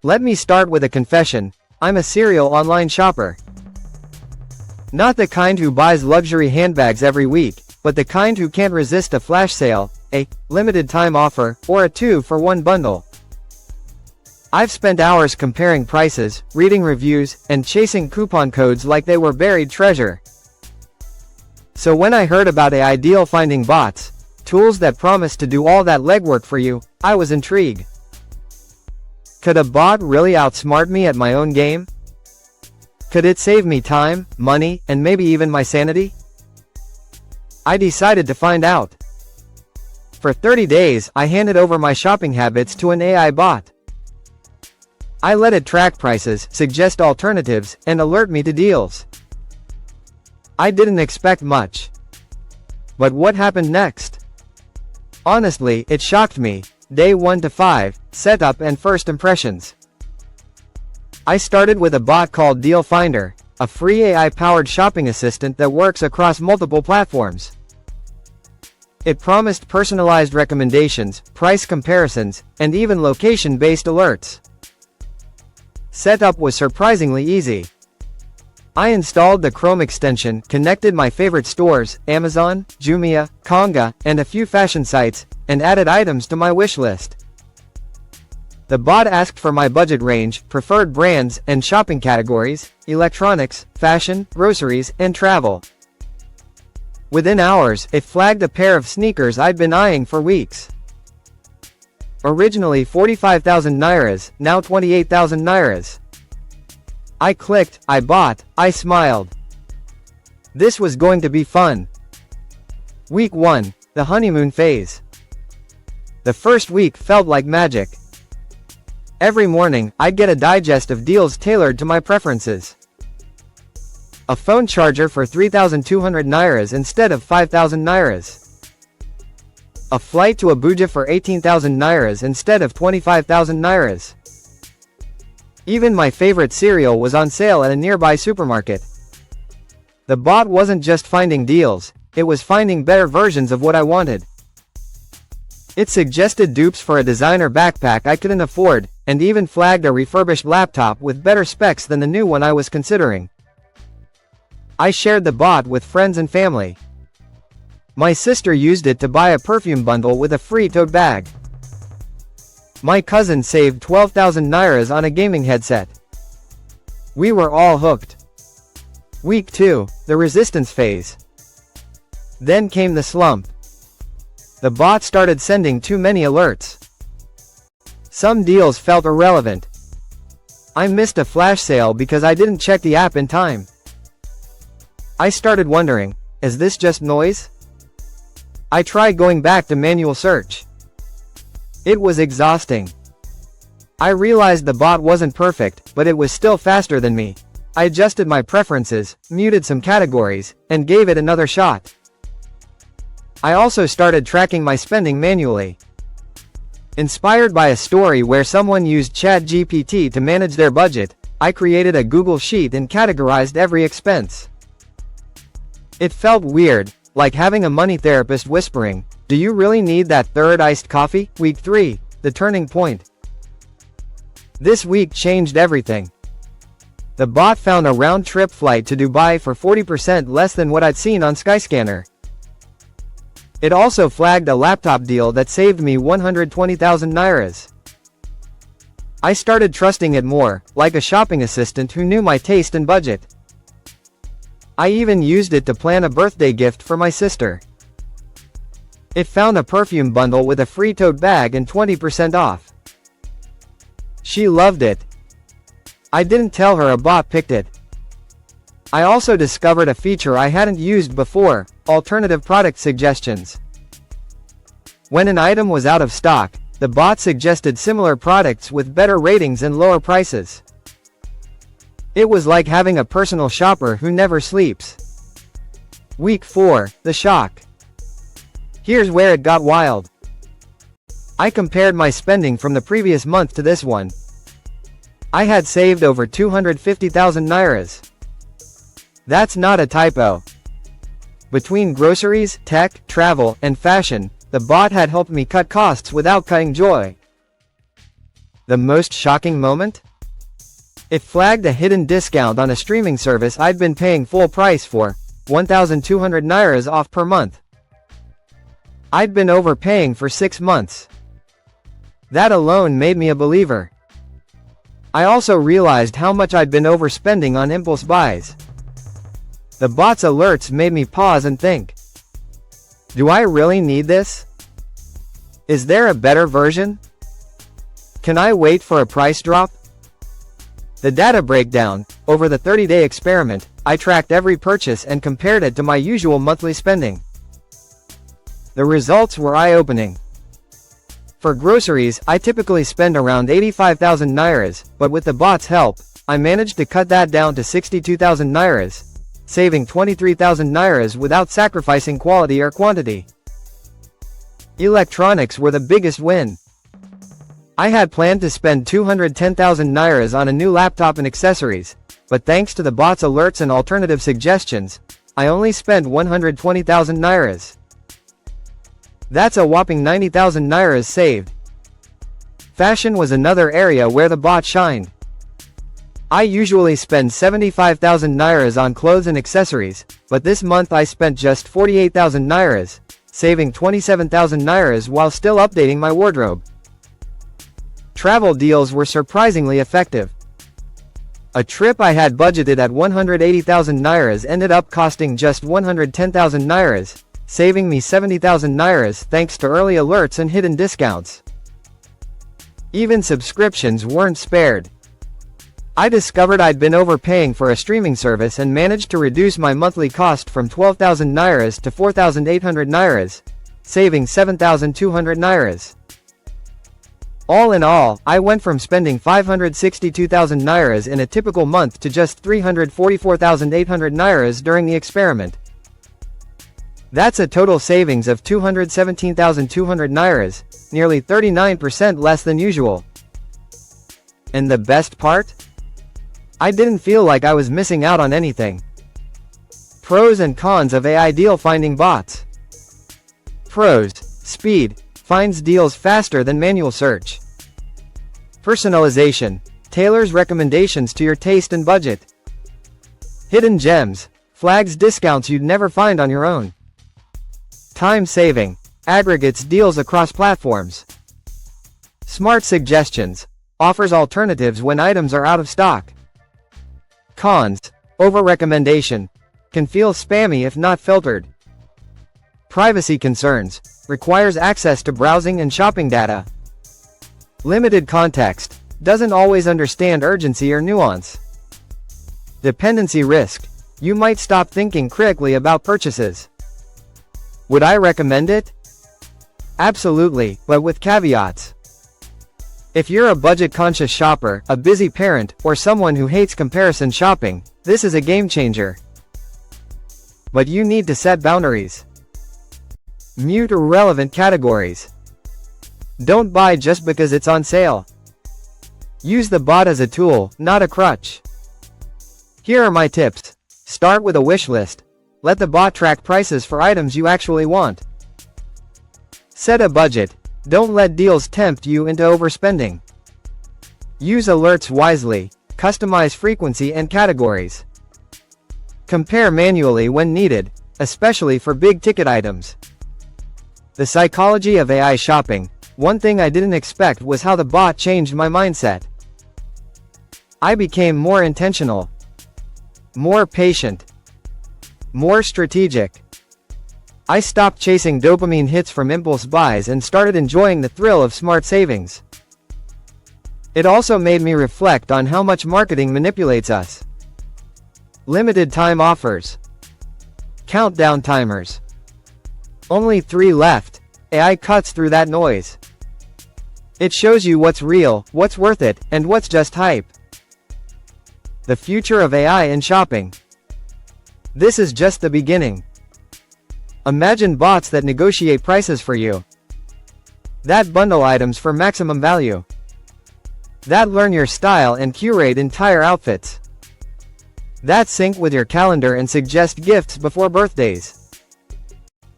Let me start with a confession. I'm a serial online shopper. Not the kind who buys luxury handbags every week, but the kind who can't resist a flash sale, a limited time offer, or a 2-for-1 bundle. I've spent hours comparing prices, reading reviews, and chasing coupon codes like they were buried treasure. So when I heard about AI finding bots, tools that promise to do all that legwork for you, I was intrigued. Could a bot really outsmart me at my own game? Could it save me time, money, and maybe even my sanity? I decided to find out. For 30 days, I handed over my shopping habits to an AI bot. I let it track prices, suggest alternatives, and alert me to deals. I didn't expect much. But what happened next? Honestly, it shocked me. Day 1 to 5, setup and first impressions. I started with a bot called Deal Finder, a free AI-powered shopping assistant that works across multiple platforms. It promised personalized recommendations, price comparisons, and even location-based alerts. Setup was surprisingly easy. I installed the Chrome extension, connected my favorite stores, Amazon, Jumia, Konga, and a few fashion sites, and added items to my wish list. The bot asked for my budget range, preferred brands, and shopping categories, electronics, fashion, groceries, and travel. Within hours, it flagged a pair of sneakers I'd been eyeing for weeks. Originally 45,000 nairas, now 28,000 nairas. I clicked, I bought, I smiled. This was going to be fun. Week 1, the honeymoon phase. The first week felt like magic. Every morning, I'd get a digest of deals tailored to my preferences. A phone charger for 3,200 nairas instead of 5,000 nairas. A flight to Abuja for 18,000 nairas instead of 25,000 nairas. Even my favorite cereal was on sale at a nearby supermarket. The bot wasn't just finding deals, it was finding better versions of what I wanted. It suggested dupes for a designer backpack I couldn't afford, and even flagged a refurbished laptop with better specs than the new one I was considering. I shared the bot with friends and family. My sister used it to buy a perfume bundle with a free tote bag. My cousin saved 12,000 nairas on a gaming headset. We were all hooked. Week 2, the resistance phase. Then came the slump. The bot started sending too many alerts. Some deals felt irrelevant. I missed a flash sale because I didn't check the app in time. I started wondering, is this just noise? I tried going back to manual search. It was exhausting. I realized the bot wasn't perfect, but it was still faster than me. I adjusted my preferences, muted some categories, and gave it another shot. I also started tracking my spending manually. Inspired by a story where someone used ChatGPT to manage their budget, I created a Google Sheet and categorized every expense. It felt weird, like having a money therapist whispering, "Do you really need that third iced coffee?" Week 3, the turning point. This week changed everything. The bot found a round-trip flight to Dubai for 40% less than what I'd seen on Skyscanner. It also flagged a laptop deal that saved me 120,000 nairas. I started trusting it more, like a shopping assistant who knew my taste and budget. I even used it to plan a birthday gift for my sister. It found a perfume bundle with a free tote bag and 20% off. She loved it. I didn't tell her a bot picked it. I also discovered a feature I hadn't used before, alternative product suggestions. When an item was out of stock, the bot suggested similar products with better ratings and lower prices. It was like having a personal shopper who never sleeps. Week 4, the shock. Here's where it got wild. I compared my spending from the previous month to this one. I had saved over 250,000 nairas. That's not a typo. Between groceries, tech, travel, and fashion, the bot had helped me cut costs without cutting joy. The most shocking moment? It flagged a hidden discount on a streaming service I'd been paying full price for, 1,200 nairas off per month. I'd been overpaying for 6 months. That alone made me a believer. I also realized how much I'd been overspending on impulse buys. The bot's alerts made me pause and think. Do I really need this? Is there a better version? Can I wait for a price drop? The data breakdown. Over the 30-day experiment, I tracked every purchase and compared it to my usual monthly spending. The results were eye-opening. For groceries, I typically spend around 85,000 nairas, but with the bot's help, I managed to cut that down to 62,000 nairas, saving 23,000 nairas without sacrificing quality or quantity. Electronics were the biggest win. I had planned to spend 210,000 nairas on a new laptop and accessories, but thanks to the bot's alerts and alternative suggestions, I only spent 120,000 nairas. That's a whopping 90,000 nairas saved. Fashion was another area where the bot shined. I usually spend 75,000 nairas on clothes and accessories, but this month I spent just 48,000 nairas, saving 27,000 nairas while still updating my wardrobe. Travel deals were surprisingly effective. A trip I had budgeted at 180,000 nairas ended up costing just 110,000 nairas, saving me 70,000 nairas thanks to early alerts and hidden discounts. Even subscriptions weren't spared. I discovered I'd been overpaying for a streaming service and managed to reduce my monthly cost from 12,000 nairas to 4,800 nairas, saving 7,200 nairas. All in all, I went from spending 562,000 nairas in a typical month to just 344,800 nairas during the experiment. That's a total savings of 217,200 nairas, nearly 39% less than usual. And the best part? I didn't feel like I was missing out on anything. Pros and cons of AI deal finding bots. Pros: speed. Finds deals faster than manual search. Personalization. Tailors recommendations to your taste and budget. Hidden gems. Flags discounts you'd never find on your own. Time saving. Aggregates deals across platforms. Smart suggestions. Offers alternatives when items are out of stock. Cons. Over-recommendation. Can feel spammy if not filtered. Privacy concerns. Requires access to browsing and shopping data. Limited context. Doesn't always understand urgency or nuance. Dependency risk. You might stop thinking critically about purchases. Would I recommend it? Absolutely, but with caveats. If you're a budget-conscious shopper, a busy parent, or someone who hates comparison shopping, this is a game changer. But you need to set boundaries. Mute irrelevant categories. Don't buy just because it's on sale. Use the bot as a tool, not a crutch. Here are my tips. Start with a wish list. Let the bot track prices for items you actually want. Set a budget. Don't let deals tempt you into overspending. Use alerts wisely. Customize frequency and categories. Compare manually when needed, especially for big-ticket items. The psychology of AI shopping. One thing I didn't expect was how the bot changed my mindset. I became more intentional, more patient, more strategic. I stopped chasing dopamine hits from impulse buys and started enjoying the thrill of smart savings. It also made me reflect on how much marketing manipulates us. Limited time offers. Countdown timers. Only 3 left. AI cuts through that noise. It shows you what's real, what's worth it, and what's just hype. The future of AI in shopping. This is just the beginning. Imagine bots that negotiate prices for you. That bundle items for maximum value. That learn your style and curate entire outfits. That sync with your calendar and suggest gifts before birthdays.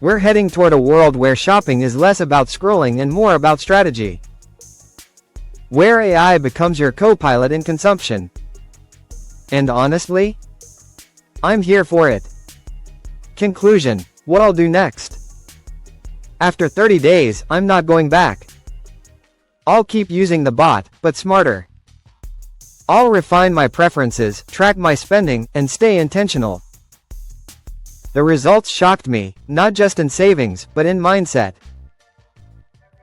We're heading toward a world where shopping is less about scrolling and more about strategy. where AI becomes your co-pilot in consumption. And honestly, I'm here for it. Conclusion: what I'll do next. After 30 days, I'm not going back. I'll keep using the bot, but smarter. I'll refine my preferences, track my spending, and stay intentional. The results shocked me, not just in savings, but in mindset.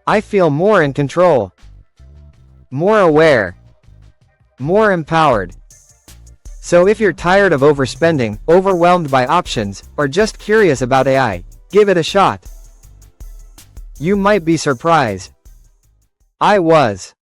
I feel more in control, more aware, more empowered. So if you're tired of overspending, overwhelmed by options, or just curious about AI, give it a shot. You might be surprised. I was.